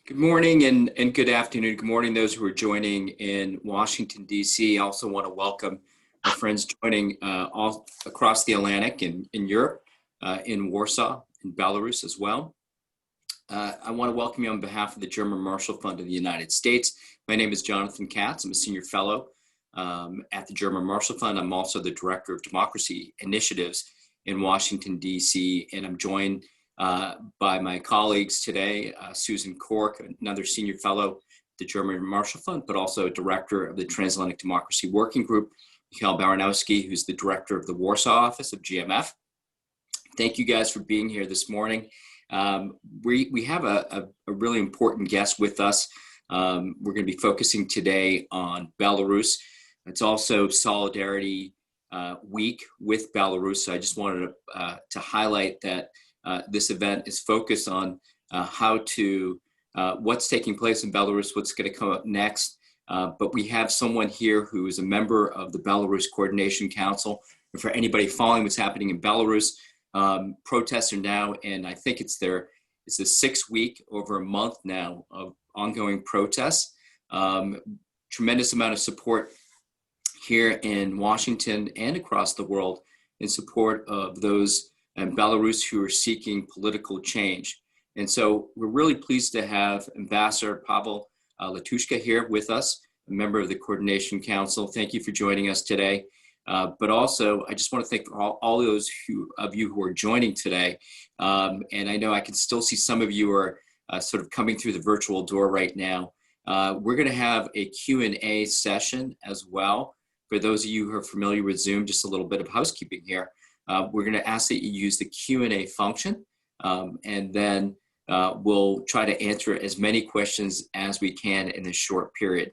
Good morning and good afternoon. Good morning, those who are joining in Washington, D.C. I also want to welcome our friends joining all across the Atlantic in Europe, in Warsaw, in Belarus as well. I want to welcome you on behalf of the German Marshall Fund of the United States. My name is Jonathan Katz. I'm a senior fellow at the German Marshall Fund. I'm also the director of democracy initiatives in Washington, D.C., and I'm joined by my colleagues today, Susan Corke, another senior fellow at the German Marshall Fund, but also director of the Transatlantic Democracy Working Group, Michał Baranowski, who's the director of the Warsaw office of GMF. Thank you guys for being here this morning. We have a really important guest with us. We're going to be focusing today on Belarus. It's also Solidarity Week with Belarus. So I just wanted to highlight that this event is focused on what's taking place in Belarus, what's going to come up next. But we have someone here who is a member of the Belarus Coordination Council. And for anybody following what's happening in Belarus, protests are now, and I think it's the 6th week, over a month now, of ongoing protests. Tremendous amount of support here in Washington and across the world in support of those in Belarus who are seeking political change. And so we're really pleased to have Ambassador Pavel Latushka here with us, a member of the Coordination Council. Thank you for joining us today. But also, I just want to thank all those of you who are joining today. And I know I can still see some of you are sort of coming through the virtual door right now. We're going to have a Q&A session as well. For those of you who are familiar with Zoom, just a little bit of housekeeping here. We're going to ask that you use the Q&A function, and then we'll try to answer as many questions as we can in this short period.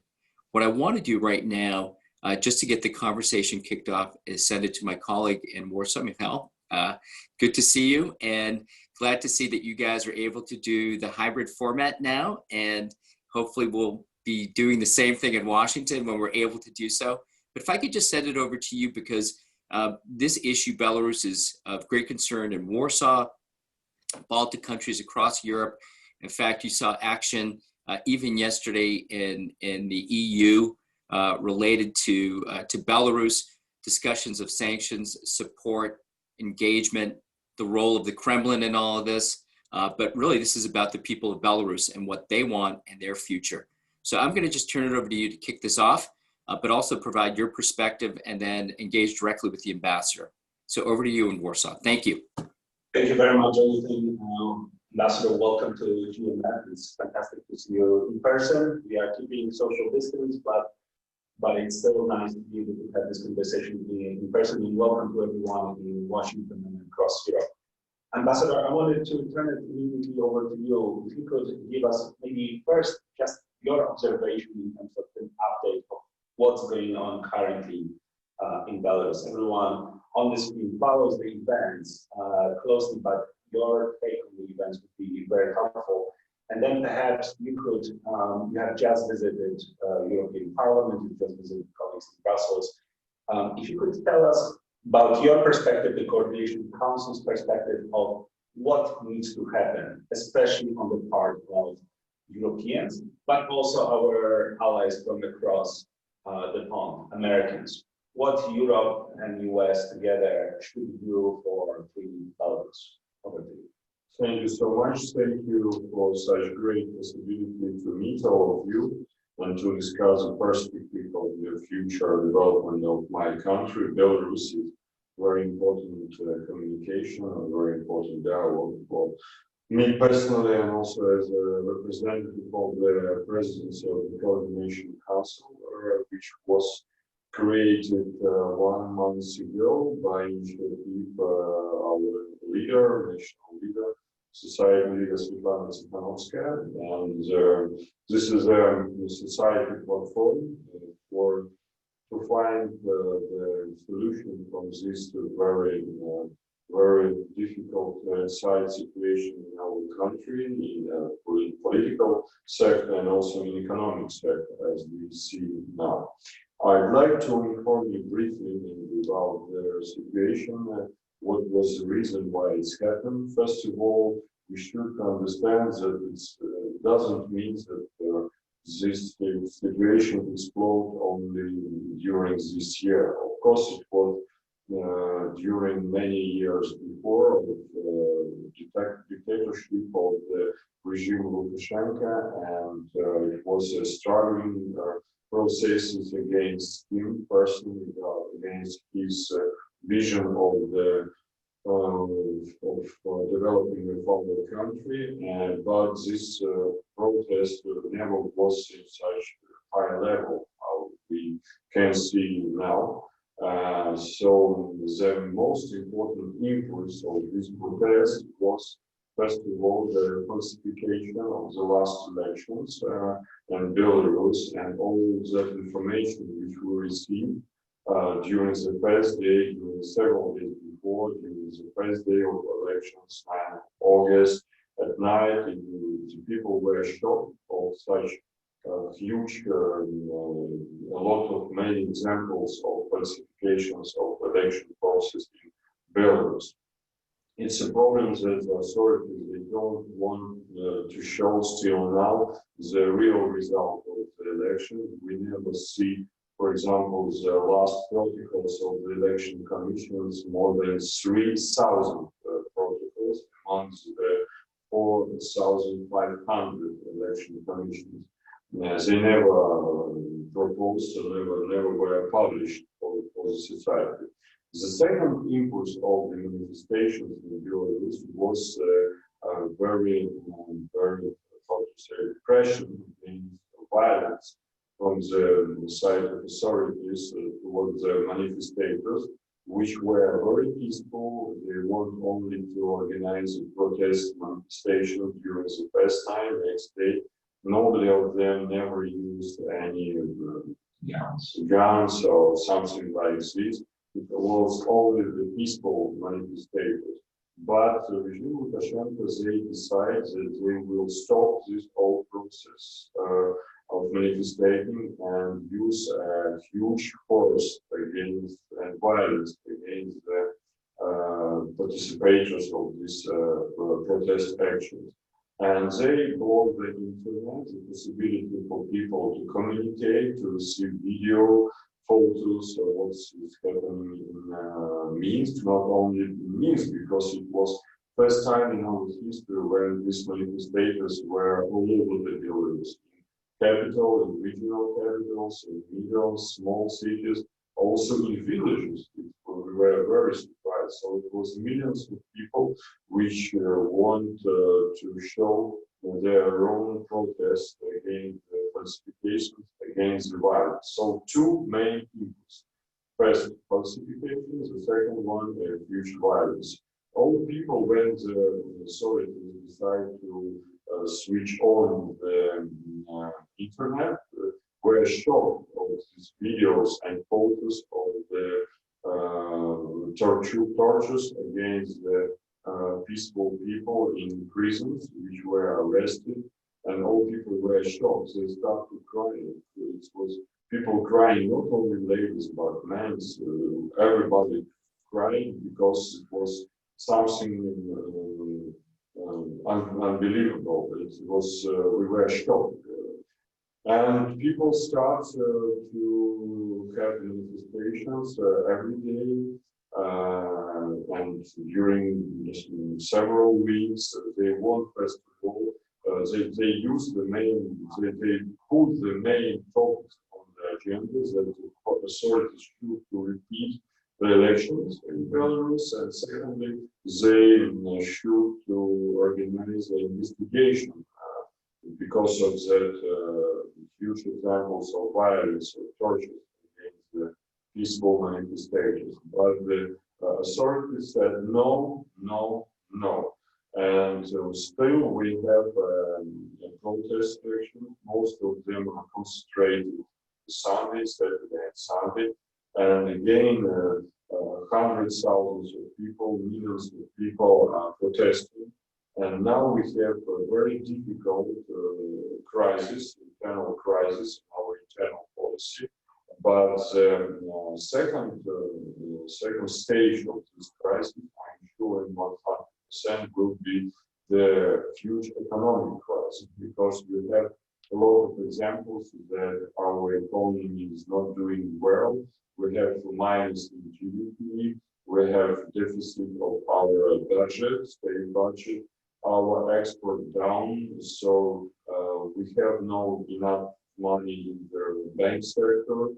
What I want to do right now, just to get the conversation kicked off, is send it to my colleague in Warsaw, Michał. Good to see you, and glad to see that you guys are able to do the hybrid format now, and hopefully we'll be doing the same thing in Washington when we're able to do so. But if I could just send it over to you, because this issue, Belarus, is of great concern in Warsaw, Baltic countries across Europe. In fact, you saw action even yesterday in the EU related to Belarus, discussions of sanctions, support, engagement, the role of the Kremlin in all of this. But really, this is about the people of Belarus and what they want and their future. So I'm going to just turn it over to you to kick this off. But also provide your perspective and then engage directly with the ambassador. So over to you in Warsaw. Thank you. Thank you very much, Jonathan. Ambassador, welcome to GMF. It's fantastic to see you in person. We are keeping social distance, but it's still nice to be able to have this conversation in person. And welcome to everyone in Washington and across Europe. Ambassador, I wanted to turn it immediately over to you. If you could give us maybe first just your observation in terms of an update of what's going on currently in Belarus. Everyone on the screen follows the events closely, but your take on the events would be very helpful. And then perhaps you could, you have just visited European Parliament, you just visited colleagues in Brussels. If you could tell us about your perspective, the Coordination Council's perspective of what needs to happen, especially on the part of Europeans, but also our allies from across the pond, Americans. What Europe and US together should do for freeing Belarus? Over to you. Thank you so much. Thank you for such great possibility to meet all of you and to discuss the perspective of the future development of my country. Belarus is very important communication, a very important dialogue for me personally, and also as a representative of the presidency of the Coordination Council, which was created 1 month ago by initiative our leader, national leader, society leader Sviatlana Tsikhanouskaya, and this is a society platform to find the solution from this very difficult side situation in our country, in political sector and also in economic sector, as we see now. I'd like to inform you briefly about the situation, what was the reason why it's happened. First of all, we should understand that doesn't mean that this situation exploded only during this year. Of course, it was during many years before the dictatorship of the regime Lukashenka, and it was a struggling processes against him personally, against his vision of the developing a forward country, but this protest never was in such high level how we can see now. So the most important influence of this protest was, first of all, the falsification of the last elections in Belarus, and all that information which we received during the first day, during several days before, during the first day of elections, 9th August, at night, the people were shocked of such huge, a lot of many examples of falsifications of election process in Belarus. It's a problem that the authorities, they don't want to show still now the real result of the election. We never see, for example, the last protocols of the election commissions, more than 3,000 protocols amongst the 4,500 election commissions. They never proposed, never were published for the society. The second impulse of the manifestations in Belarus was very, how to say, repression against violence from the side of authorities towards the manifestators, which were very peaceful. They want only to organize a protest manifestation during the first time. Next day, nobody of them never used any guns or something like this. It was only the peaceful manifestators. But the regime Lukashenko, they decide that they will stop this whole process of manifesting and use a huge force against and violence against the participators of this protest actions. And they block the internet, the possibility for people to communicate, to receive video, photos of what's happening in Minsk, not only in Minsk, because it was first time in our history when these manifestators were all over the Belarus, in capital, in regional capitals, in middle, small cities, also in villages. We were very surprised. So it was millions of people which want to show their own protest against the falsifications, against the violence. So two main impulses. First, falsifications, the second one, huge violence. All people, when the authorities decide to switch on the internet, were shocked of these videos and photos of the tortures against the peaceful people in prisons which were arrested, and all people were shocked. They started crying. It was people crying, not only ladies but men, everybody crying because it was something unbelievable. It was we were shocked. And people start to have manifestations every day, and during several weeks, they want, first of all, they use the main, they put the main focus on the agenda that the authorities should to repeat the elections in Belarus, and secondly, they should to organize an investigation because of that huge examples of violence or torture against the peaceful manifestations. But the authorities said no, no, no. And still we have protest actions. Most of them are concentrated Sunday, Saturday and Sunday. And again, hundreds, thousands of people, millions of people are protesting. And now we have a very difficult crisis, internal crisis, our internal policy. But the second stage of this crisis, I'm sure in 100% will be the huge economic crisis. crisis because we have a lot of examples that our economy is not doing well. We have minus in GDP, we have deficit of our budget, state budget, our export down, so we have no enough money in the bank sector,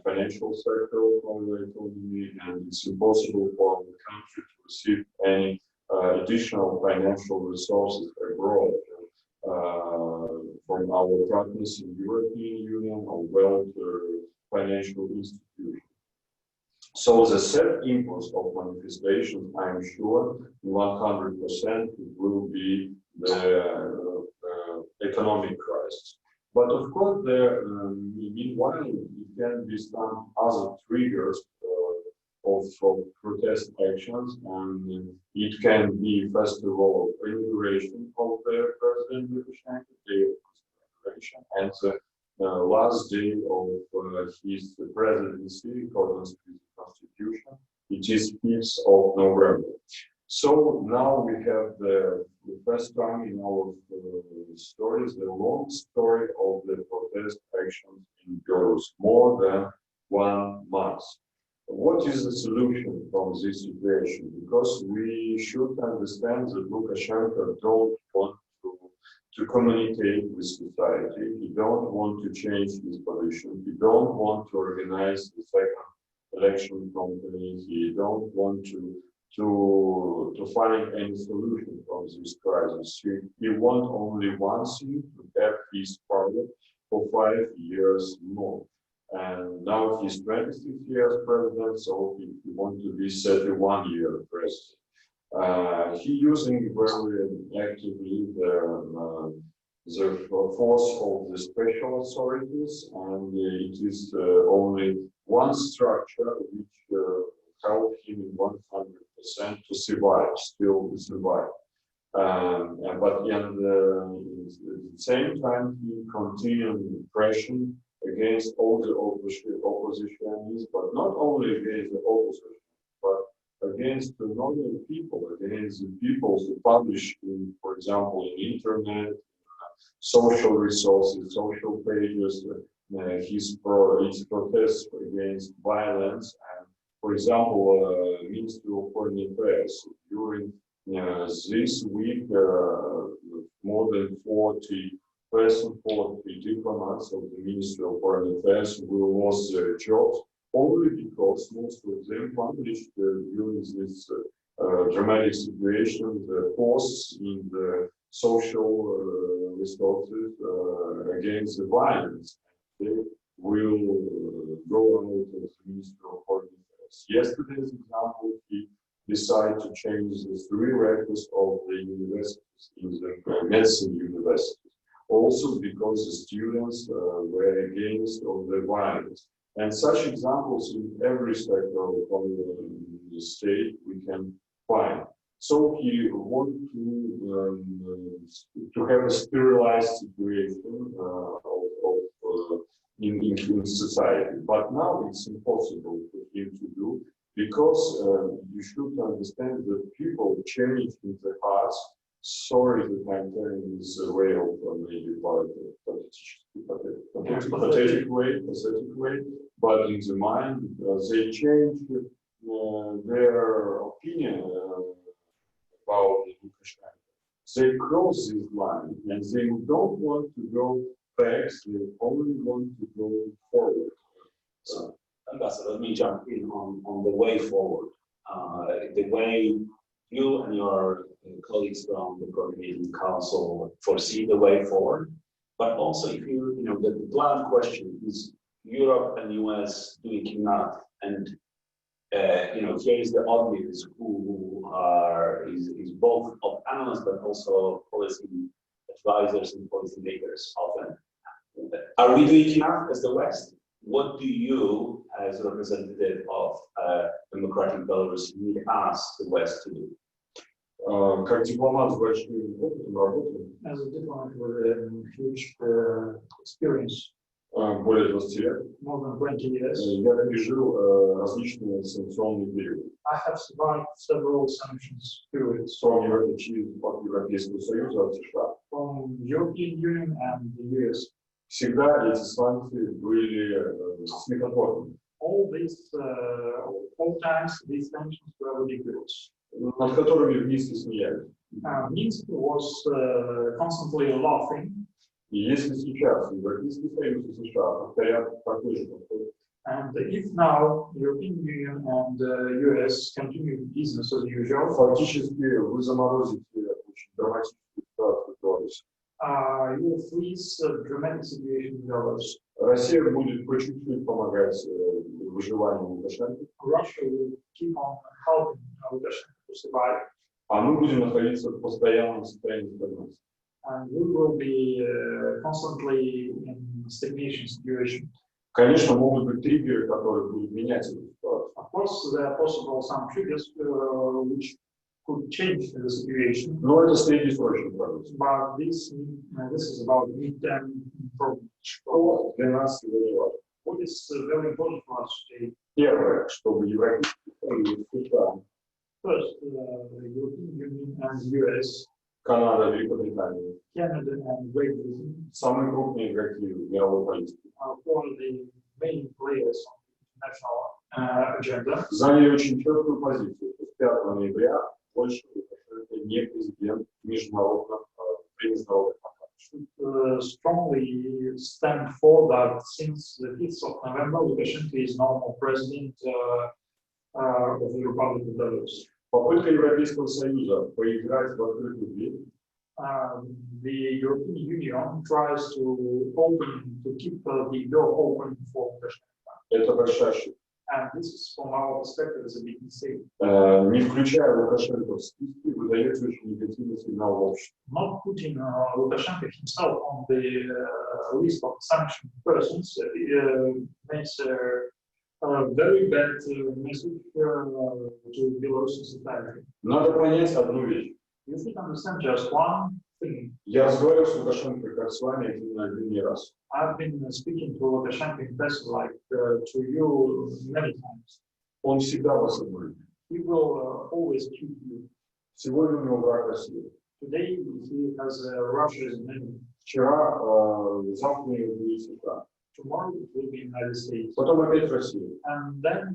financial sector of our economy, and it's impossible for our country to receive any additional financial resources abroad from our partners in the European Union or world financial institutions. So the set impulse of manifestations, I'm sure, 100% will be the economic crisis. But of course, meanwhile, it can be some other triggers of protest actions, and it can be, first of all, inauguration of the President Lukashenka, day of his inauguration, and the last day of his presidency, according to the Constitution, it is 5th of November. So now we have the first time in our stories, the long story of the protest actions in Belarus, more than 1 month. What is the solution from this situation? Because we should understand that Lukashenko don't want to communicate with society. He don't want to change his position. He don't want to organize the second election campaign. He don't want to find any solution from this crisis. He wants only one thing, to have his power for 5 years more. And now he's 26 years president, so he wants to be 31-year president. He using very actively the force of the special authorities, and it is only one structure which helped him in 100% to survive, still to survive. But at the same time, he continued pressure against all the oppositionists, but not only against the opposition, but against the normal people, against the people who publish, for example, in internet, social resources, social pages, his protests against violence. And, for example, Ministry of Foreign Affairs during this week, more than 40 diplomats of the Ministry of Foreign Affairs will lose their jobs only because most of them published during this dramatic situation the posts in the social resources against the violence. They will go out of the Ministry of Foreign Affairs. Yesterday's example, he decided to change the 3 rectors of the universities in the medicine universities. Also because the students were against of the violence. And such examples in every sector of the state we can find. So he wanted to have a sterilized situation in society. But now it's impossible for him to do, because you should understand that people change in their hearts. Sorry that I'm telling this way of maybe pathetic way, but in the mind they change their opinion about Lukashenko. They cross this line and they don't want to go back, they only want to go forward. So, Ambassador, let me jump in on the way forward. The way you and your colleagues from the Coordinating Council foresee the way forward, but also if the blunt question is Europe and US doing enough, and here is the audience who is both of analysts but also policy advisors and policy makers often. Are we doing enough as the West? What do you, as a representative of democratic Belarus, need us, the West, to do? Как дипломат с большим опытом работы, as a diplomat with a huge experience, более 20 лет, more than 20 years, я пережил различные санкционные периоды. I have survived several sanctions periods Через от Европейского Союза, от США. from European Union and the US. Всегда эти санкции были смехотворными, All times these sanctions were ridiculous. над которыми вместе смеялись. Minsk was constantly laughing. И если сейчас Европейский Союз и США повторят такой же подход, And if now European Union and US continue business as usual, фактически вы заморозите очень драматическую ситуацию в Беларуси. you will freeze a dramatic situation in Belarus. Россия будет по чуть-чуть помогать выживанию Лукашенко, Russia will keep on helping Lukashenko to survive, а мы будем находиться в постоянном состоянии стагнации. and we will be constantly in stagnation situation. Конечно, могут быть триггеры, которые будут менять эту ситуацию. Of course, there are possible some triggers which could change the situation, Но это среднесрочный прогноз. but this is about mid-term problems. Что для нас сегодня важно? What is very important for us today? Первое, чтобы Европейский Союз, США, First, the European Union and US, Канада, Великобритания, Canada and Great Britain самые крупные игроки в мировой политике, are one of the main players on the international agenda. заняли очень четкую позицию, что с 5 ноября больше Лукашенко не президент международных Should strongly stand for that since the 5th of November, Lukashenko is no more president of the Republic of Belarus. Попытка Европейского Союза поиграть в открытую дверь The European Union tries to keep the door open for Lukashenko. это большая ошибка. And this is, from our perspective, is a big mistake. Не включая Лукашенко в списки, выдается очень негативный сигнал в обществе. Not putting Lukashenko himself on the list of sanctioned persons makes a very bad message to Belarusian society. Надо понять одну вещь. You should understand just one thing. Я разговаривал с Лукашенко, как с вами, один не раз. I've been speaking to Lukashenko in person, like to you many times. Он всегда вас обманет. He will always cheat you. Сегодня у него враг Россия. Today he has Russia as an enemy. Вчера, завтра будет США. Tomorrow it will be United States. Потом опять Россия. And then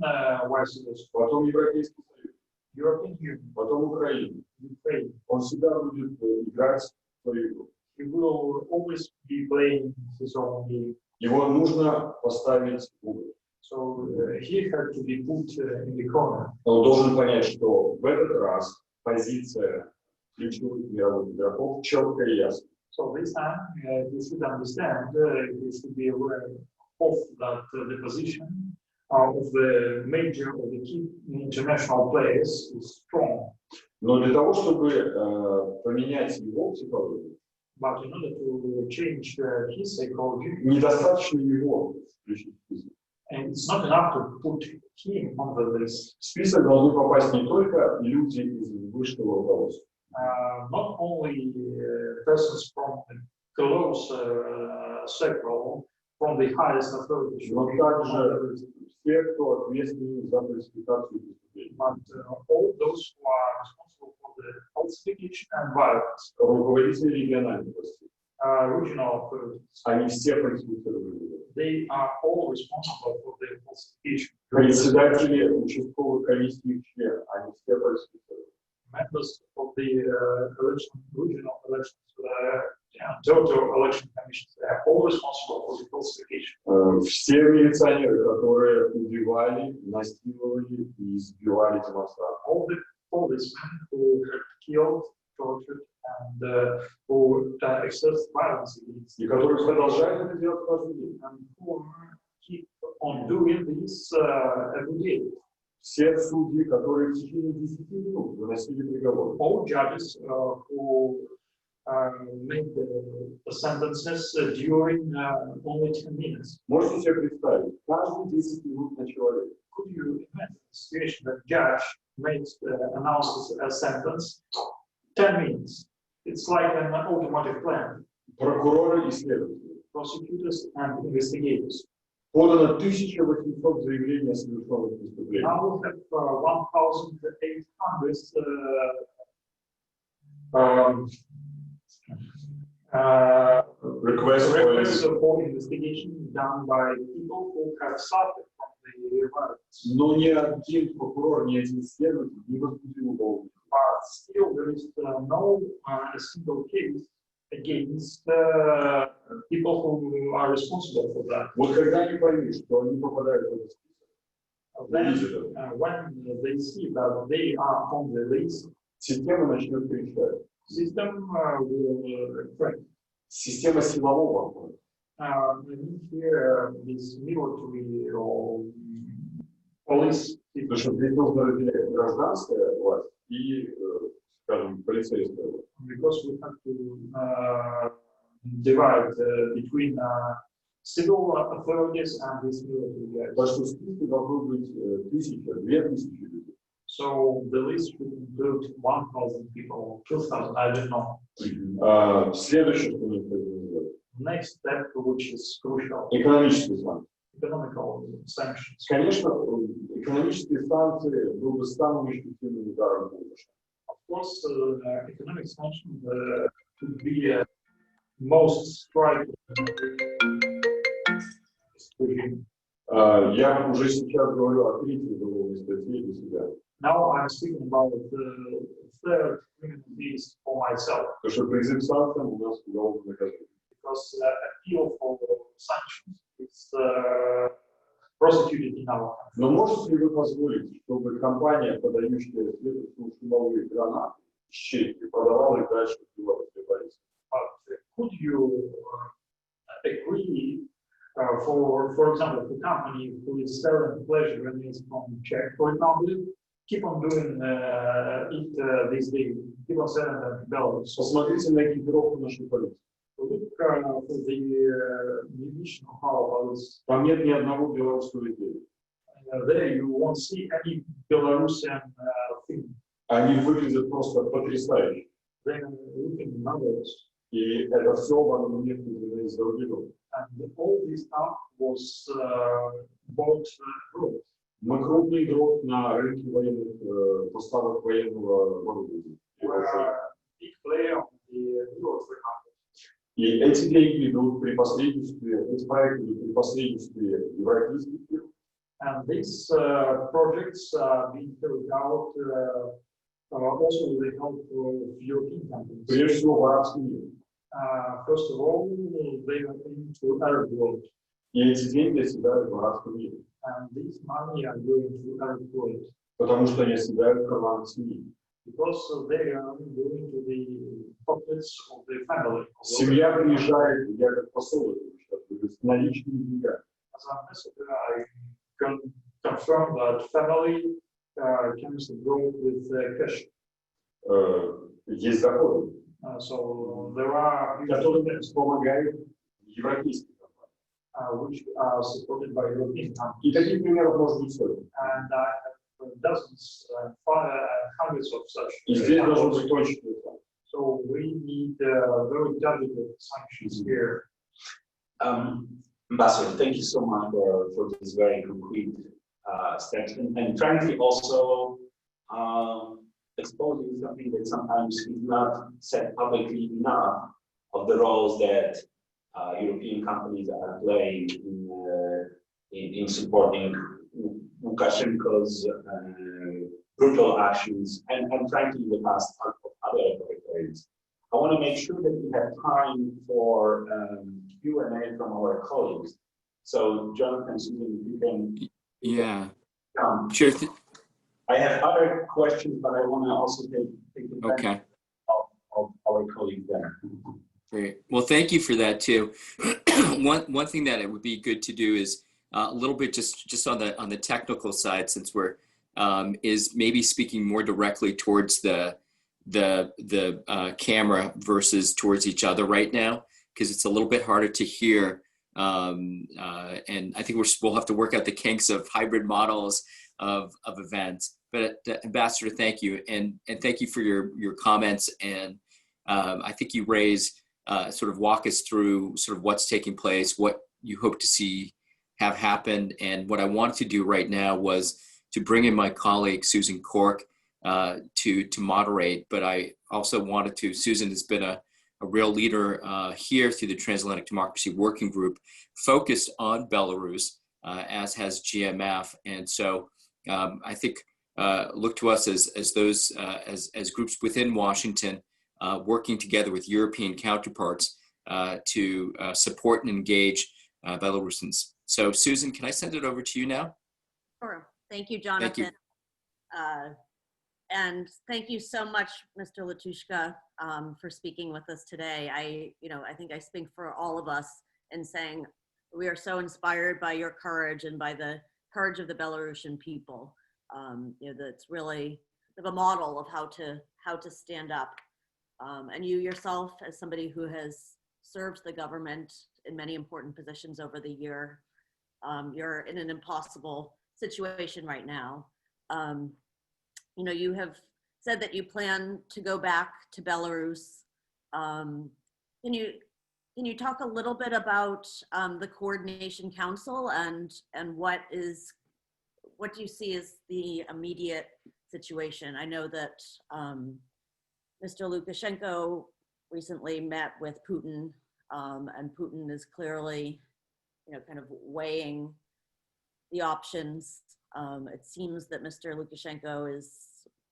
vice versa. Потом Европейский Союз. European Union, Потом Украина. Ukraine. Он всегда будет играть в свою игру. He will always be playing his own game. Его нужно поставить в угол. So he had to be put in the corner. Он должен понять, что в этот раз позиция ключевых мировых игроков четко и ясна. So this time he should understand, he should be aware of that the position of the major or the key international players is strong. Но для того, чтобы поменять его психологию, But in order to change his psychology, недостаточно его включить в список. and it's not enough to put him on the list. В список должны попасть не только люди из высшего руководства, Not only persons from the close circle, from the highest authority, но также все, кто ответственны за классификацию преступлений. but all those who are responsible for the falsification and violence, Руководители региональных властей, regional authorities, они все присутствовали. they are all responsible for the falsification. Председатели участковых комиссий, члены, они все присутствовали. Members of the regional elections, total election commissions, they are all responsible for the falsification. Все милиционеры, которые убивали, насиловали и избивали демонстрантов. All the policemen who had killed, tortured, and who exercised violence against, И которые продолжают это делать каждый день. and who keep on doing this every day. Все судьи, которые в течение 10 минут выносили приговор. All judges who made the sentences during only 10 minutes. Можете себе представить, каждые 10 минут на человека. Could you imagine the situation that judge makes announces a sentence 10 minutes? It's like an automatic plan. Прокуроры и следователи. Prosecutors and investigators. Подано 1800 заявлений о совершенных преступлениях. Now we have 1,800 Request for investigation done by people who have suffered from the violence. Но ни один прокурор, ни один следователь не возбудил уголовное. But still, there is no single case against people who are responsible for that. Вот когда они поймут, что они попадают в этот Then, список, when they see that they are on the list, система начнет кричать. system will correct. Система силового поля. We need here this military or police. Потому что здесь нужно разделять гражданская власть и, скажем, полицейская власть. Because we have to divide between civil authorities and this military guys. Так что в списке должно быть 1000, 2000 людей. So the list should include 1,000 people, 2,000, I don't know. Следующее, что нужно сделать. Next step, which is crucial, Экономические санкции. economical sanctions. Конечно, экономические санкции был бы самым эффективным ударом по Лукашенко. Of course, economic sanctions could be most striking regime. Я уже сейчас говорю о третьей уголовной статье для себя. Now I'm speaking about the third criminal case for myself. Потому что призыв к санкциям у нас уголовное наказание. Because appeal for sanctions is prosecuted in our country. Но можете ли вы позволить, чтобы компания, подающая светошумовые гранаты, щепки, продавала их дальше в Беларуси? But could you agree, for example, the company who is selling pleasure grenades from Czech, for example, keep on doing it this day, keep on selling them to Belarus? Посмотрите на экипировку нашей полиции. Look for the munition of our police. Там нет ни одного белорусского изделия. There you won't see any Belarusian thing. Они выглядят просто потрясающе. They're looking marvelous. И это все вам не куплено из других. And all this stuff was bought abroad. Мы крупный игрок на рынке военных поставок военного оборудования. We're a big player on the military market. И эти деньги идут при посредничестве, эти проекты идут при посредничестве европейских фирм. And these projects are being carried out also with the help of European companies. Прежде всего в арабском мире. First of all, they are into Arab world. И эти деньги оседают в арабском мире. And this money are going to Arab world. Потому что они оседают в карманах семьи. Because they are going to the pockets of the family. Семья приезжает, я как посол, с наличными деньгами. As an ambassador, I can confirm that family comes abroad with cash. Есть доходы, So there are которые помогают европейским компаниям. which are supported by European companies. И таких примеров может быть сотни. And I have dozens, hundreds of such. И здесь должен быть точный план. So we need very targeted sanctions here. Ambassador, thank you so much for this very concrete steps, and frankly also exposing something that sometimes is not said publicly enough of the roles that European companies are playing in supporting Lukashenko's brutal actions and frankly the past of other authoritarians. I want to make sure that we have time for Q&A from our colleagues. So Jonathan, Susan, you can Sure. I have other questions, but I want to also take the time of our colleagues there. Great. Well, thank you for that too. One thing that it would be good to do is a little bit just on the technical side, since we're is maybe speaking more directly towards the camera versus towards each other right now, because it's a little bit harder to hear. And I think we'll have to work out the kinks of hybrid models of events. But Ambassador, thank you, and thank you for your comments. And I think you sort of walk us through sort of what's taking place, what you hope to see have happened. And what I wanted to do right now was to bring in my colleague Susan Corke to moderate. But I also wanted to. Susan has been a real leader here through the Transatlantic Democracy Working Group, focused on Belarus, as has GMF. And so I think look to us as those as groups within Washington, working together with European counterparts to support and engage Belarusians. So Susan, can I send it over to you now? Sure. Thank you, Jonathan. Thank you. And thank you so much, Mr. Latushka, for speaking with us today. I think I speak for all of us in saying we are so inspired by your courage and by the courage of the Belarusian people. That's really a model of how to stand up. And you yourself, as somebody who has served the government in many important positions over the year, you're in an impossible situation right now. You have said that you plan to go back to Belarus. Can you talk a little bit about the Coordination Council and what do you see as the immediate situation? I know that Mr. Lukashenko recently met with Putin, and Putin is clearly, kind of weighing the options. It seems that Mr. Lukashenko is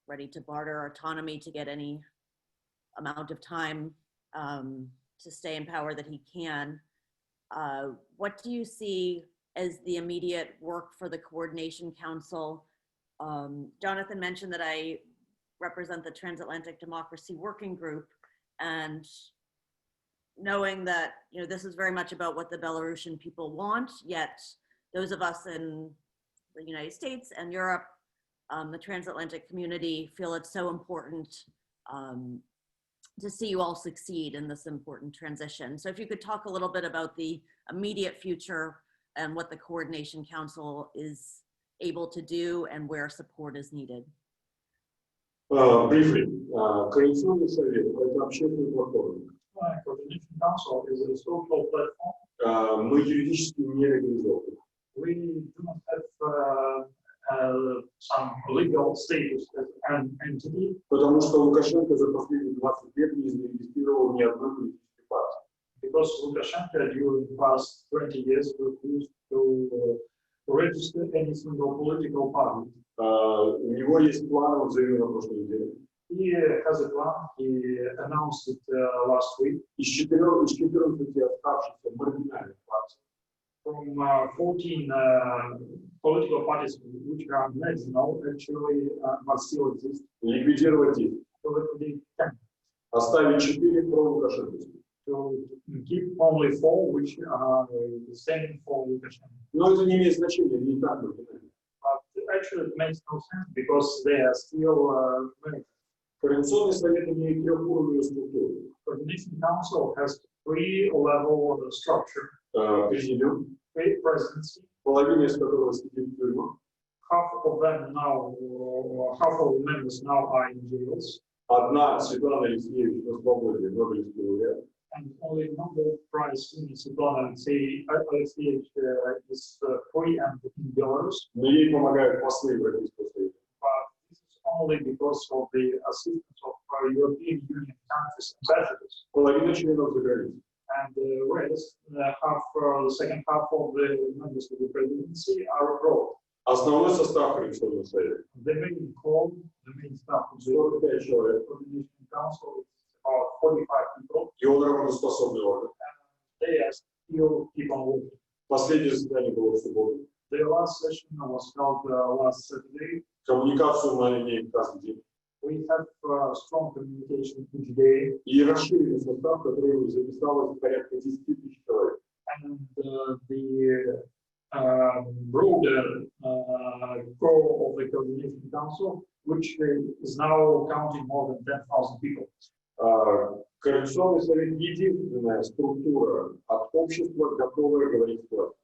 ready to barter autonomy to get any amount of time to stay in power that he can. What do you see as the immediate work for the Coordination Council? Jonathan mentioned that I represent the Transatlantic Democracy Working Group, and knowing that this is very much about what the Belarusian people want, yet those of us in the United States and Europe, the transatlantic community, feel it's so important to see you all succeed in this important transition. So if you could talk a little bit about the immediate future and what the Coordination Council is able to do and where support is needed. Briefly, Координационный совет – это общественная платформа. Coordination Council is a social platform. Мы юридически не организованы. We do not have some legal status as an entity. Потому что Лукашенко за последние 20 лет не зарегистрировал ни одной политической партии. Because Lukashenko during the past 20 years refused to register any single political party. У него есть план, он заявил на прошлой неделе. He has a plan. He announced it last week. Из 14 оставшихся маргинальных партий. From 14 political parties which are marginal, actually, but still exist. Ликвидировать их. So we can Оставить 4 пролукашенковских. to keep only 4 which are standing for Lukashenko. Но это не имеет значения, не так маргинально. But actually it makes no sense because they are still Координационный совет имеет трехуровневую структуру. Coordination Council has 3-level structure. Президиум, Presidency, половина из которого сидит в тюрьмах. half of the members now are in jails, Одна Светлана Алексеевич на свободе, Нобелевский лауреат. and only Nobel Prize winner Sviatlana Tsikhanouskaya is free and in Belarus. Но ей помогают послы Европейского Союза. But this is only because of the assistance of European Union countries' ambassadors. Половина членов за границей. And the rest, the second half of the members of the presidency are abroad. Основной состав Координационного совета. The main core, the main staff of the 45 человек. Coordination Council is about 45 people. И он работоспособный орган. They are still keep on working. Последнее заседание было в субботу. The last session was held last Saturday. Коммуникацию мы имеем каждый день. We have strong communication each day. И расширенный состав, который записалось порядка 10 тысяч человек. And the broader core of the Coordination Council, which is now counting more than 10,000 people. Координационный совет – единственная структура от общества, готовая говорить с властью.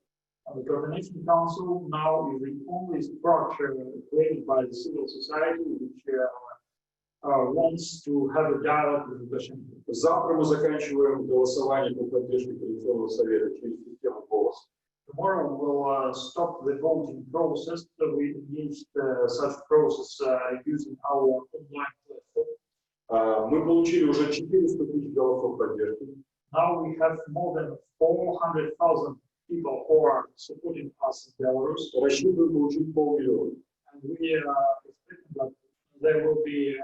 The Coordination Council now is the only structure created by the civil society which wants to have a dialogue with Lukashenko. Завтра мы заканчиваем голосование по поддержке Координационного совета через систему «Голос». Tomorrow we'll stop the voting process. We engaged such process using our online platform. Мы получили уже 400 тысяч голосов поддержки. Now we have more than 400,000 people who are supporting us in Belarus. Рассчитываем получить 500 000. And we are expecting that there will be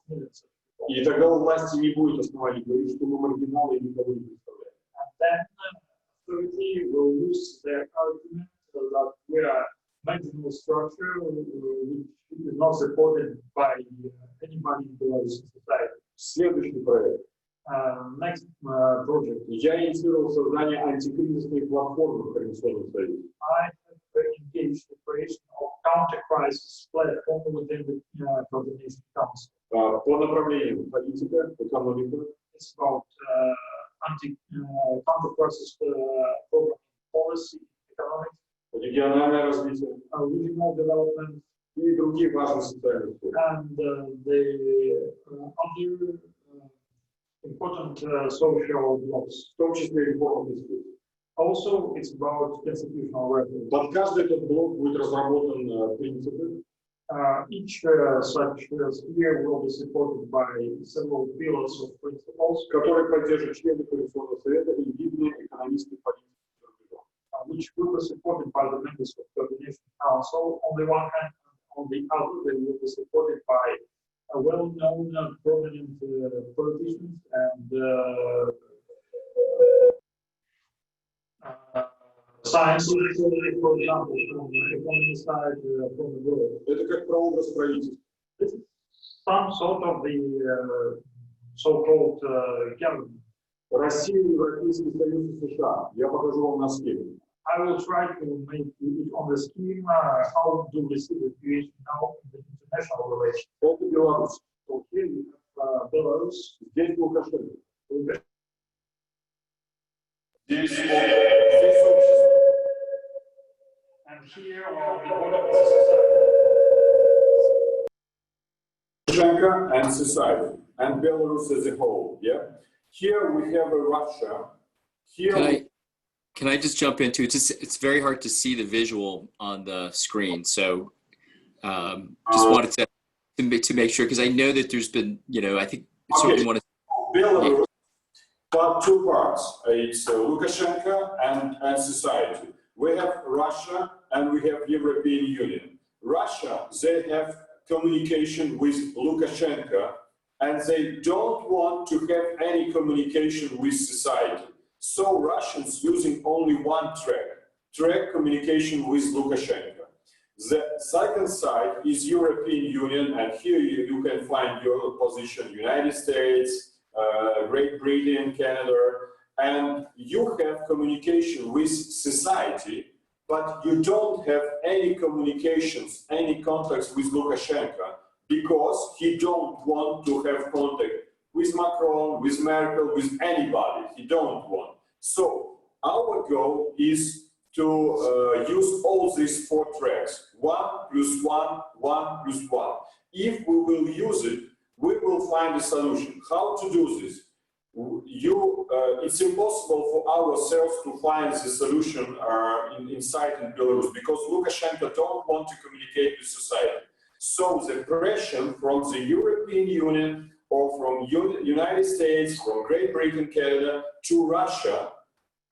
500,000 people. И тогда у власти не будет оснований говорить, что мы маргиналы и никого не представляем. And then authority will lose their argument that we are marginal structure which is not supported by anybody in Belarusian society. Следующий проект. Next project. Я инициировал создание антикризисной платформы в Координационном совете. I have engaged the creation of counter-crisis platform within the Coordination Council. По направлениям политика, экономика, It's about counter-crisis program policy, economics, региональное развитие regional development, и другие важные социальные сферы. and the other important social blocks. В том числе и реформа Конституции. Also, it's about constitutional reform. Под каждый этот блок будет разработан принципы, Each such sphere will be supported by several pillars of principles, которые поддержат члены Координационного совета и видные экономисты политики за рубежом. which will be supported by the members of the Coordination Council. On the one hand, on the other, they will be supported by well-known prominent politicians and scientists, for example, from the economy side, from the world. Это как прообраз правительства. This is some sort of the so-called government. Россия, Европейский Союз и США. Я покажу вам на схеме. I will try to make it on the scheme how do we see the situation now in the international relations. Это Беларусь. So here we have Belarus. Здесь Лукашенко. Здесь And here are the borders. Lukashenko and society, and Belarus as a whole. Yeah. Here we have a Russia. Here. Can I just jump into it? It's very hard to see the visual on the screen, so just wanted to make sure, because I know that there's been, I think certainly want to. Belarus, but two parts. It's Lukashenko and society. We have Russia and we have European Union. Russia, they have communication with Lukashenko, and they don't want to have any communication with society. So Russians using only one track communication with Lukashenko. The second side is European Union, and here you can find your position, United States, Great Britain, Canada, and you have communication with society, but you don't have any communications, any contacts with Lukashenko, because he don't want to have contact with Macron, with Merkel, with anybody. He don't want. So our goal is to use all these four tracks, 1+1, 1+1. If we will use it, we will find a solution. How to do this? It's impossible for ourselves to find the solution inside in Belarus, because Lukashenko don't want to communicate with society. So the pressure from the European Union or from United States, from Great Britain, Canada to Russia,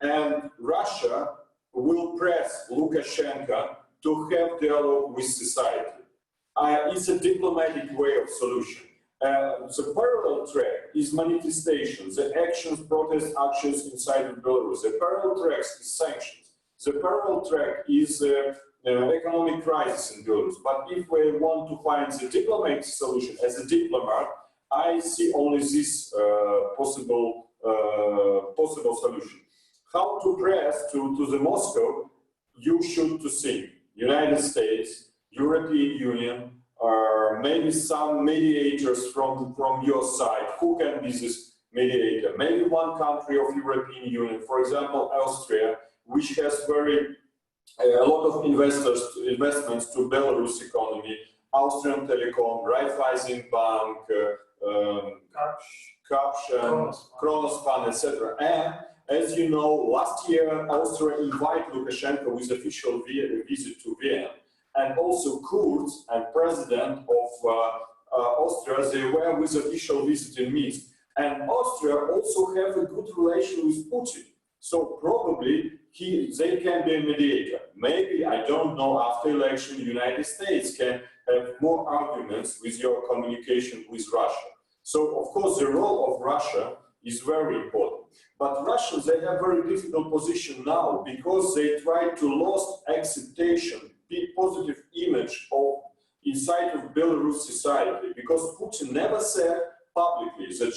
and Russia will press Lukashenko to have dialogue with society. It's a diplomatic way of solution. The parallel track is manifestation, the actions, protest actions inside of Belarus. The parallel track is sanctions. The parallel track is economic crisis in Belarus. But if we want to find the diplomatic solution as a diplomat, I see only this possible solution. How to press to the Moscow? You should to see United States, European Union, or maybe some mediators from your side. Who can be this mediator? Maybe one country of European Union, for example, Austria, which has a lot of investments to Belarus economy, Austrian Telecom, Raiffeisen Bank, Katz, Kronospan, etc. And as you know, last year Austria invited Lukashenko with official visit to Vienna, and also Kurz and president of Austria, they were with official visit in Minsk. And Austria also have a good relation with Putin. So probably they can be a mediator. Maybe, I don't know, after election, the United States can have more arguments with your communication with Russia. So, of course, the role of Russia is very important. But Russians, they have very difficult position now because they try to lose acceptation, be positive image of inside of Belarus society. Because Putin never said publicly that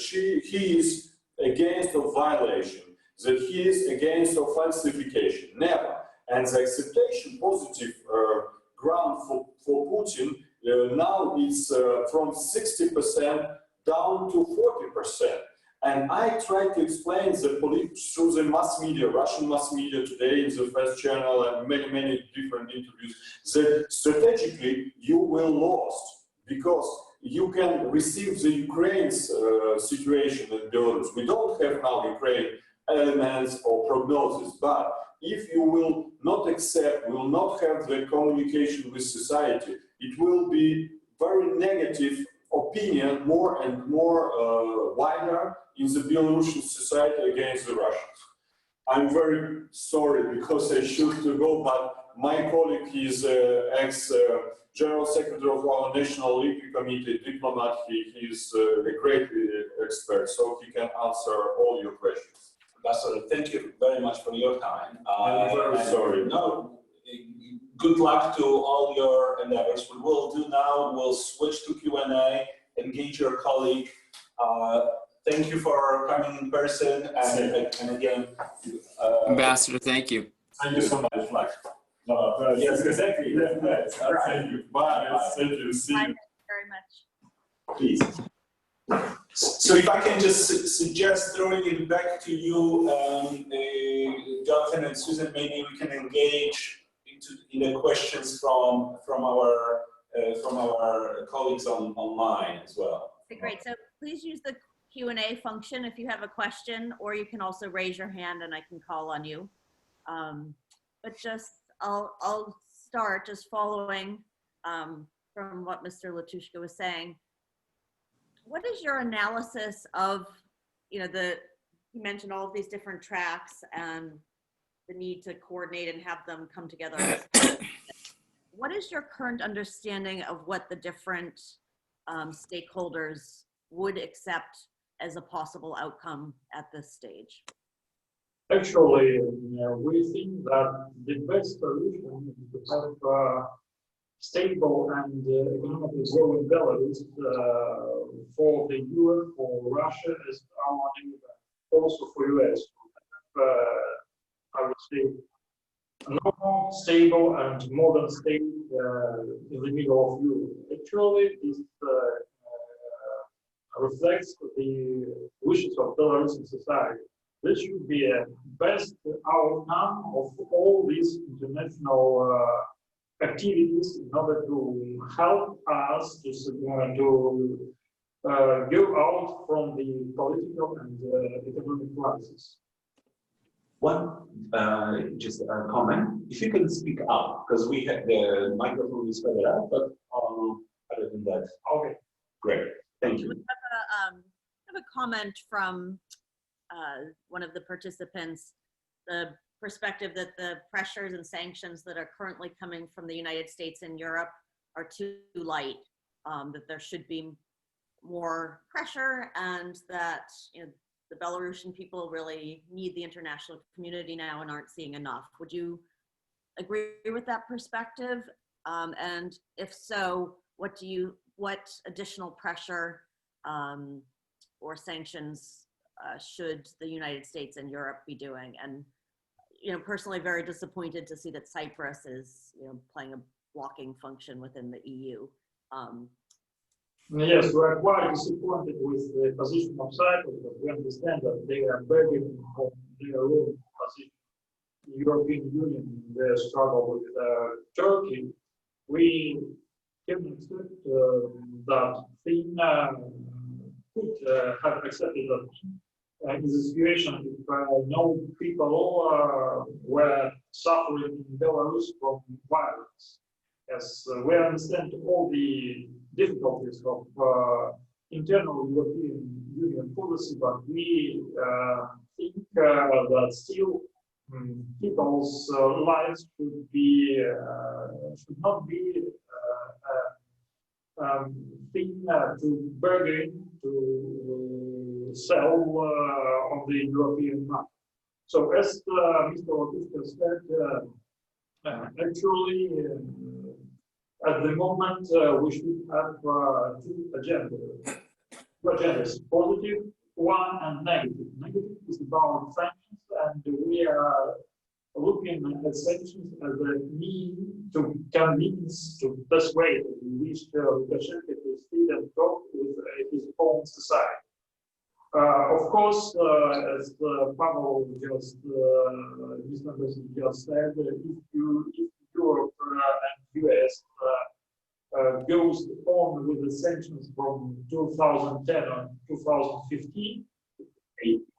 he is against a violation, that he is against a falsification. Never. And the acceptation positive ground for Putin now is from 60% down to 40%. And I try to explain the politics through the mass media, Russian mass media today in the first channel and many different interviews, that strategically you will lose because you can receive the Ukraine's situation in Belarus. We don't have now Ukraine elements or prognosis, but if you will not accept, will not have the communication with society, it will be very negative opinion, more and more wider in the Belarusian society against the Russians. I'm very sorry because I should go, but my colleague is ex-General Secretary of our National Olympic Committee, diplomat. He is a great expert, so he can answer all your questions. Ambassador, thank you very much for your time. I'm very sorry. No, good luck to all your endeavors. We will do now, we'll switch to Q&A, engage your colleague. Thank you for coming in person, and again, Ambassador, thank you. Thank you so much. Yes, exactly. Yes. All right. Thank you. Bye. Thank you. See Thank you. you very much. Please. So if I can just suggest throwing it back to you, Jonathan and Susan, maybe we can engage in the questions from our colleagues online as well. Okay, great. So please use the Q&A function if you have a question, or you can also raise your hand and I can call on you. But I'll start just following from what Mr. Latushka was saying. What is your analysis of, you mentioned all of these different tracks and the need to coordinate and have them come together. What is your current understanding of what the different stakeholders would accept as a possible outcome at this stage? Actually, we think that the best solution is to have stable and economically growing Belarus for the EU, for Russia as our neighbor, also for US. I would say a normal, stable and modern state in the middle of Europe. Actually, this reflects the wishes of Belarusian society. This should be a best outcome of all these international activities in order to help us to go out from the political and economic crisis. One, just a comment. If you can speak up, because we have the microphone is further out, but other than that, okay, great. Thank you. We have a comment from one of the participants, the perspective that the pressures and sanctions that are currently coming from the United States and Europe are too light, that there should be more pressure, and that the Belarusian people really need the international community now and aren't seeing enough. Would you agree with that perspective? And if so, what additional pressure or sanctions should the United States and Europe be doing? And personally very disappointed to see that Cyprus is playing a blocking function within the EU. Yes, we are quite disappointed with the position of Cyprus, but we understand that they are begging for their own position. The European Union, their struggle with Turkey, we can accept that thing could have accepted that in the situation if no people were suffering in Belarus from violence. As we understand all the difficulties of internal European Union policy, but we think that still people's lives should not be thing to bargain to sell on the European market. So as Mr. Latushka said, actually at the moment we should have two agendas, positive one and negative. Negative is about sanctions, and we are looking at sanctions as a means to convince, to persuade, Lukashenka to sit and talk with his own society. Of course, as Pavel just said, if Europe and US goes on with the sanctions from 2010 or 2015,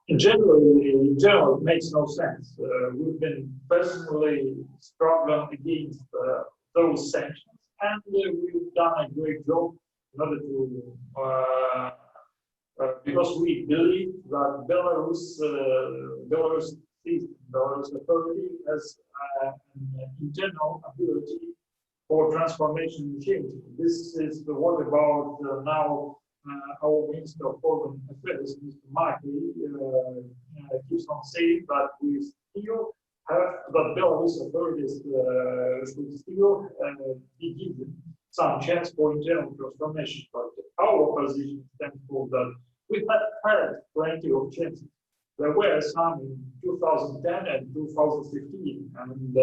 in general, it makes no sense. We've been personally struggling against those sanctions, and we've done a great job in order to, because we believe that Belarus authority has an internal ability for transformation and change. This is what about now our Minister of Foreign Affairs, Mr. Markey, keeps on saying that we still have, that Belarus authorities should still be given some chance for internal transformation. But our position stands for that we had plenty of chances. There were some in 2010 and 2015, and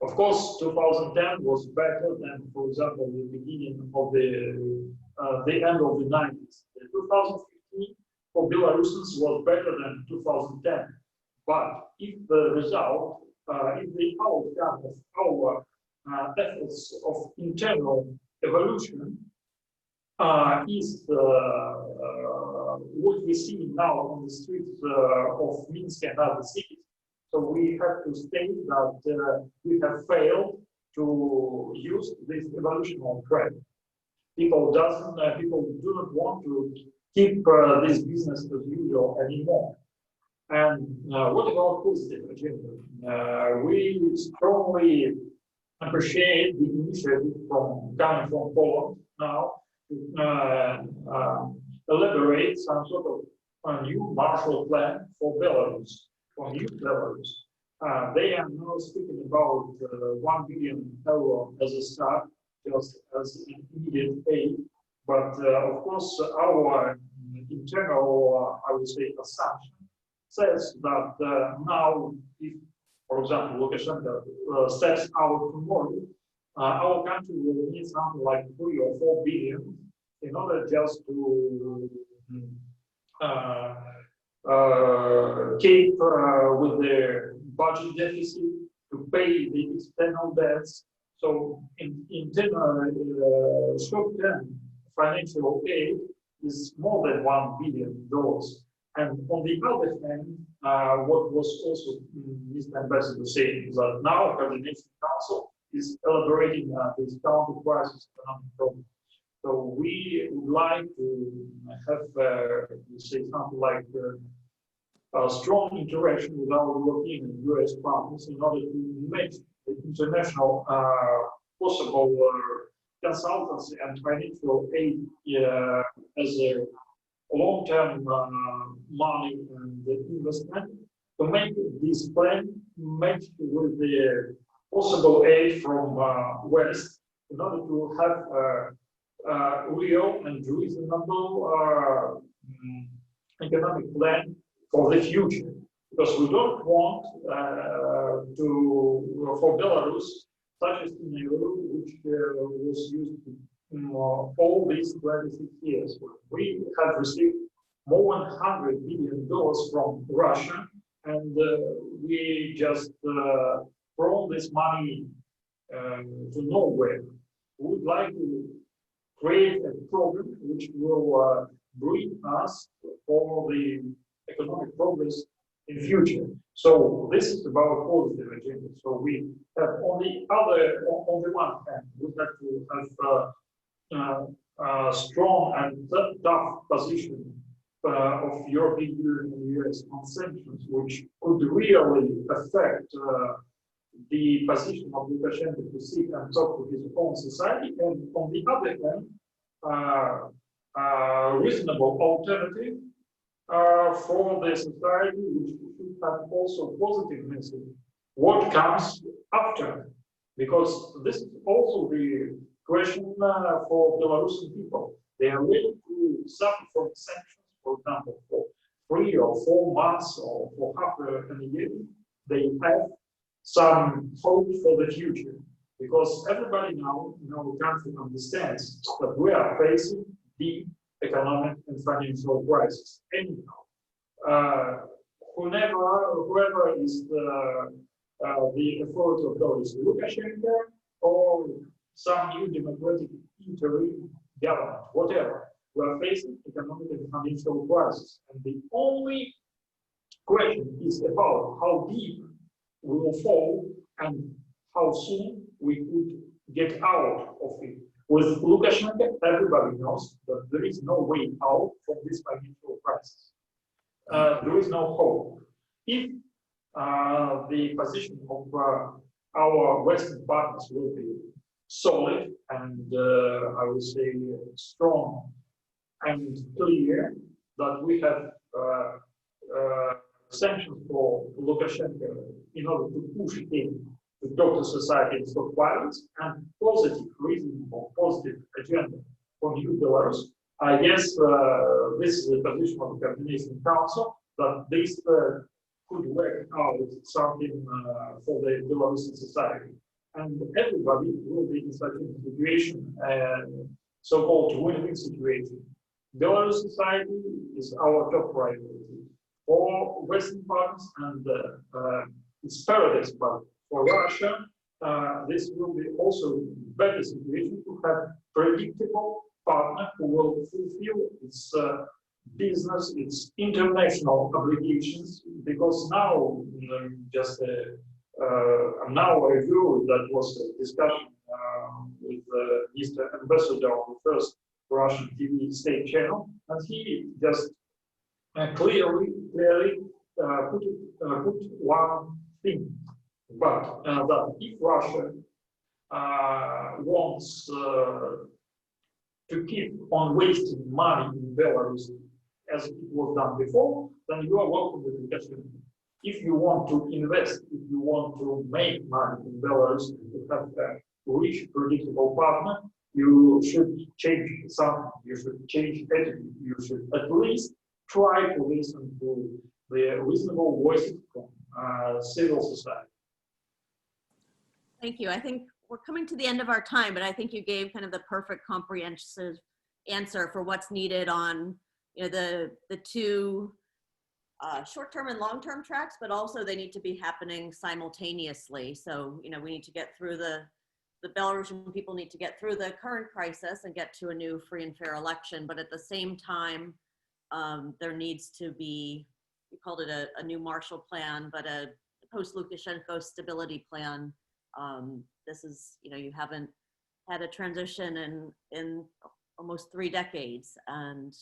of course, 2010 was better than, for example, the beginning of the end of the 90s. 2015 for Belarusians was better than 2010. But if the result, if the outcome of our efforts of internal evolution is what we see now on the streets of Minsk and other cities, so we have to state that we have failed to use this evolutionary trend. People do not want to keep this business as usual anymore. And what about positive agenda? We strongly appreciate the initiative coming from Poland now to elaborate some sort of a new Marshall Plan for Belarus. For new Belarus. They are now speaking about €1 billion as a start, just as an immediate aid. But of course, our internal, I would say, assumption says that now, if, for example, Lukashenko steps out tomorrow, our country will need something like 3 or 4 billion in order just to keep with their budget deficit, to pay the external debts. So in short-term financial aid is more than $1 billion. And on the other hand, what was also Mr. Ambassador saying is that now Coordination Council is elaborating this counter-crisis economic problem. So we would like to have, say, something like a strong interaction with our European and US partners in order to make the international possible consultancy and financial aid as a long-term money and investment to make this plan match with the possible aid from West in order to have real and reasonable economic plan for the future, because we don't want for Belarus such a scenario which was used all these 26 years. We have received more than $100 billion from Russia, and we just thrown this money to nowhere. We would like to create a program which will bring us for the economic progress in future. So this is about positive agenda. So we have on the one hand, we have to have strong and tough position of European Union and US on sanctions, which could really affect the position of Lukashenko to sit and talk to his own society, and on the other hand, reasonable alternative for the society, which should have also positive message. What comes after? Because this is also the question for Belarusian people. They are ready to suffer from sanctions, for example, for 3 or 4 months or for half a year. They have some hope for the future, because everybody now in our country understands that we are facing the economic and financial crisis. Anyhow, whoever is the authority of Belarus, Lukashenko or some new democratic interim government, whatever, we are facing economic and financial crisis, and the only question is about how deep we will fall and how soon we could get out of it. With Lukashenko, everybody knows that there is no way out from this financial crisis. There is no hope. If the position of our Western partners will be solid and I would say strong and clear, that we have sanctions for Lukashenko in order to push him to talk to society and stop violence, and positive, reasonable, positive agenda for new Belarus. I guess this is the position of the Coordination Council, that this could work out something for the Belarusian society. And everybody will be in such a situation, so-called win-win situation. Belarus society is our top priority. For Western partners, and it's paradise, but for Russia, this will be also better situation to have predictable partner who will fulfill its business, its international obligations. Because now, just an hour ago, that was a discussion with Mr. Ambassador of the first Russian TV state channel, and he just clearly put one thing, but that if Russia wants to keep on wasting money in Belarus as it was done before, then you are welcome with Lukashenko. If you want to invest, if you want to make money in Belarus, to have a rich, predictable partner, you should change something. You should change attitude. You should at least try to listen to the reasonable voices from civil society. Thank you. I think we're coming to the end of our time, but I think you gave kind of the perfect comprehensive answer for what's needed on, you know, the two short-term and long-term tracks, but also they need to be happening simultaneously. So, you know, we need to get through the Belarusian people need to get through the current crisis and get to a new free and fair election. But at the same time, there needs to be, we called it a new Marshall Plan, but a post-Lukashenko stability plan. This is, you know, you haven't had a transition in almost 3 decades. And,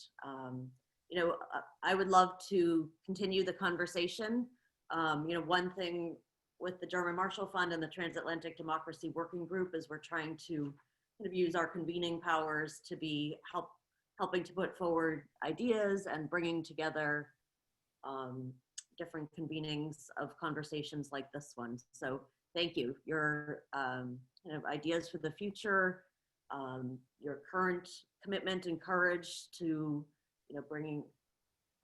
you know, I would love to continue the conversation. You know, one thing with the German Marshall Fund and the Transatlantic Democracy Working Group is we're trying to kind of use our convening powers to be helping to put forward ideas and bringing together different convenings of conversations like this one. So thank you. Your kind of ideas for the future, your current commitment and courage to, you know,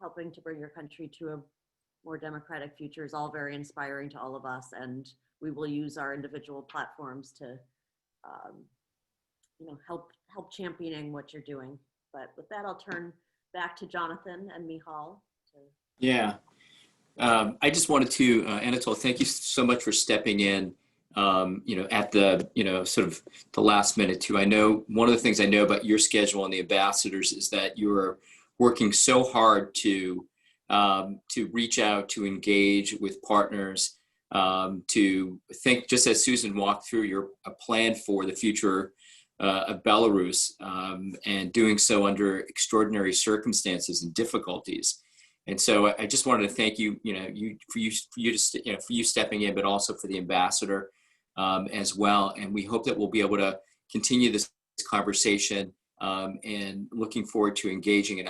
helping to bring your country to a more democratic future is all very inspiring to all of us, and we will use our individual platforms to, you know, help championing what you're doing. But with that, I'll turn back to Jonathan and Michał. Yeah, I just wanted to, Anatol, thank you so much for stepping in, you know, at the, you know, sort of the last minute too. I know one of the things I know about your schedule and the ambassadors is that you're working so hard to reach out, to engage with partners, to think, just as Susan walked through a plan for the future of Belarus, and doing so under extraordinary circumstances and difficulties. And so I just wanted to thank you, for you stepping in, but also for the ambassador as well. And we hope that we'll be able to continue this conversation, and looking forward to engaging. And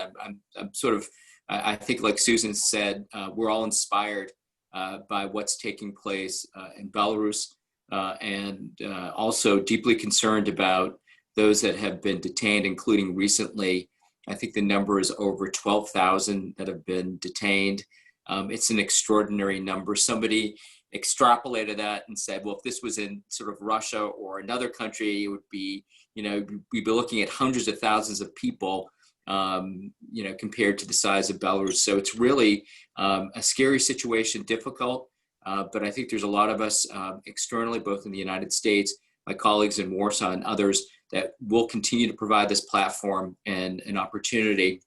I'm sort of, I think, like Susan said, we're all inspired by what's taking place in Belarus, and also deeply concerned about those that have been detained, including recently. I think the number is over 12,000 that have been detained. It's an extraordinary number. Somebody extrapolated that and said, well, if this was in sort of Russia or another country, it would be, we'd be looking at hundreds of thousands of people, compared to the size of Belarus. So it's really a scary situation, difficult, but I think there's a lot of us externally, both in the United States, my colleagues in Warsaw and others, that will continue to provide this platform and an opportunity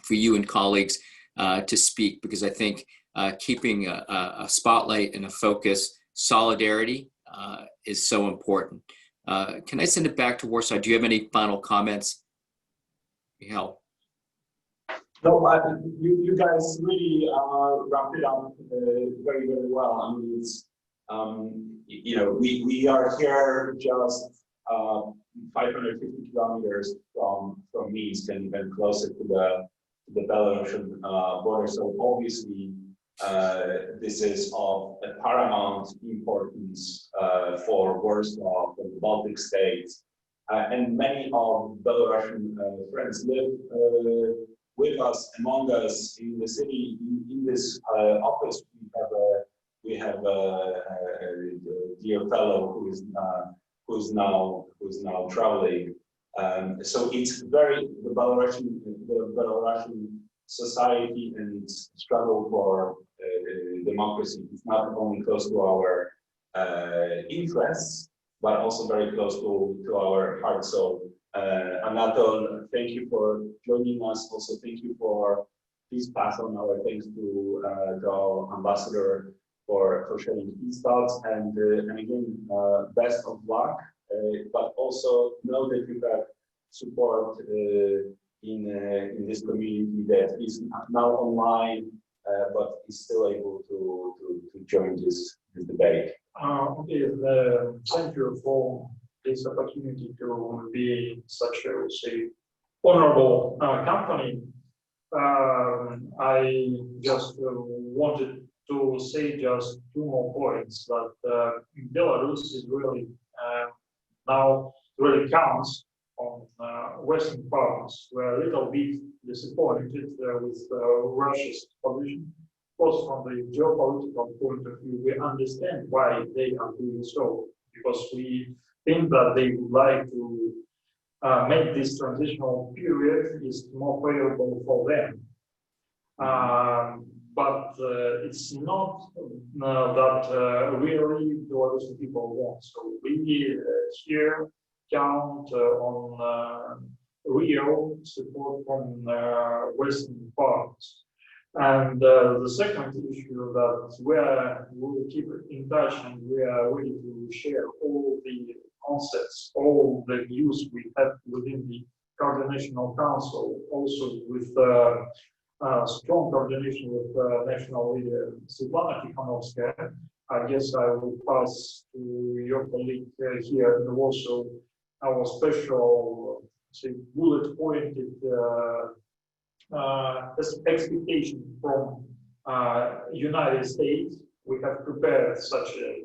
for you and colleagues to speak, because I think keeping a spotlight and a focus, solidarity is so important. Can I send it back to Warsaw? Do you have any final comments, Michał? No, you guys really wrapped it up very, very well. I mean, it's, we are here just 550 kilometers from Minsk, and even closer to the Belarusian border. So obviously, this is of a paramount importance for Warsaw, for the Baltic states, and many of Belarusian friends live with us, among us in the city. In this office, we have a dear fellow who's now traveling. So it's the Belarusian society and struggle for democracy is not only close to our interests, but also very close to our heart. So Anatol, thank you for joining us. Also, thank you please pass on our thanks to our ambassador for sharing his thoughts, and again, best of luck, but also know that you have support in this community that is now online, but is still able to join this debate. Okay, thank you for this opportunity to be such a honorable company. I just wanted to say just two more points, that Belarus is really now really counts on Western powers. We're a little bit disappointed with Russia's position. Of course, from the geopolitical point of view, we understand why they are doing so, because we think that they would like to make this transitional period is more favorable for them. But it's not that really Belarusian people want. So we here count on real support from Western powers. And the second issue that we will keep in touch, and we are ready to share all the concepts, all the views we have within the Coordinational Council, also with strong coordination with national leader Sviatlana Tsikhanouskaya. I guess I will pass to your colleague here in Warsaw our special, bullet-pointed expectation from United States. We have prepared such a,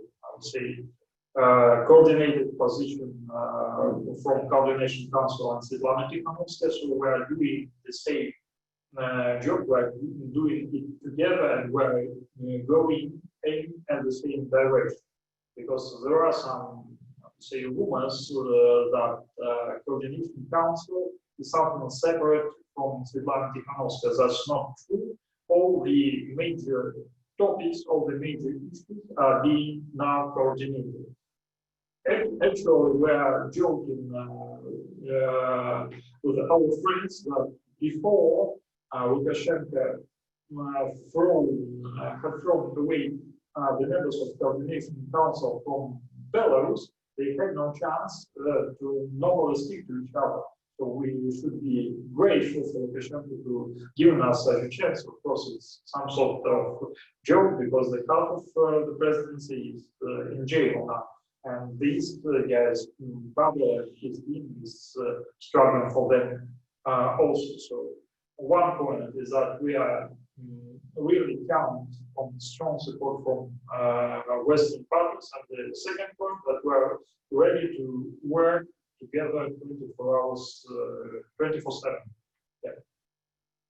coordinated position from Coordination Council and Sviatlana Tsikhanouskaya. So we are doing the same job, we're doing it together, and we're going in the same direction. Because there are some, rumors that Coordination Council is something separate from Sviatlana Tsikhanouskaya. That's not true. All the major topics, all the major issues are being now coordinated. Actually, we are joking with our friends that before Lukashenka had thrown away the members of Coordination Council from Belarus, they had no chance to normally speak to each other. So we should be grateful for Lukashenko to giving us such a chance. Of course, it's some sort of joke because the half of the presidency is in jail now. And these guys, probably his team is struggling for them also. So one point is that we are really count on strong support from Western partners. And the second point, that we are ready to work together 24 hours, 24/7. Yeah.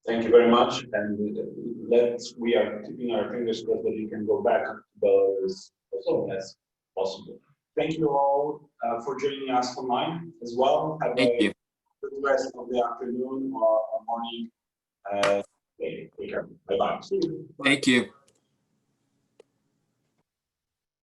Thank you very much. And we are keeping our fingers crossed that you can go back to Belarus as soon as possible. Thank you all for joining us online as well. Have a good rest of the afternoon or morning. Take care. Bye-bye. Thank you.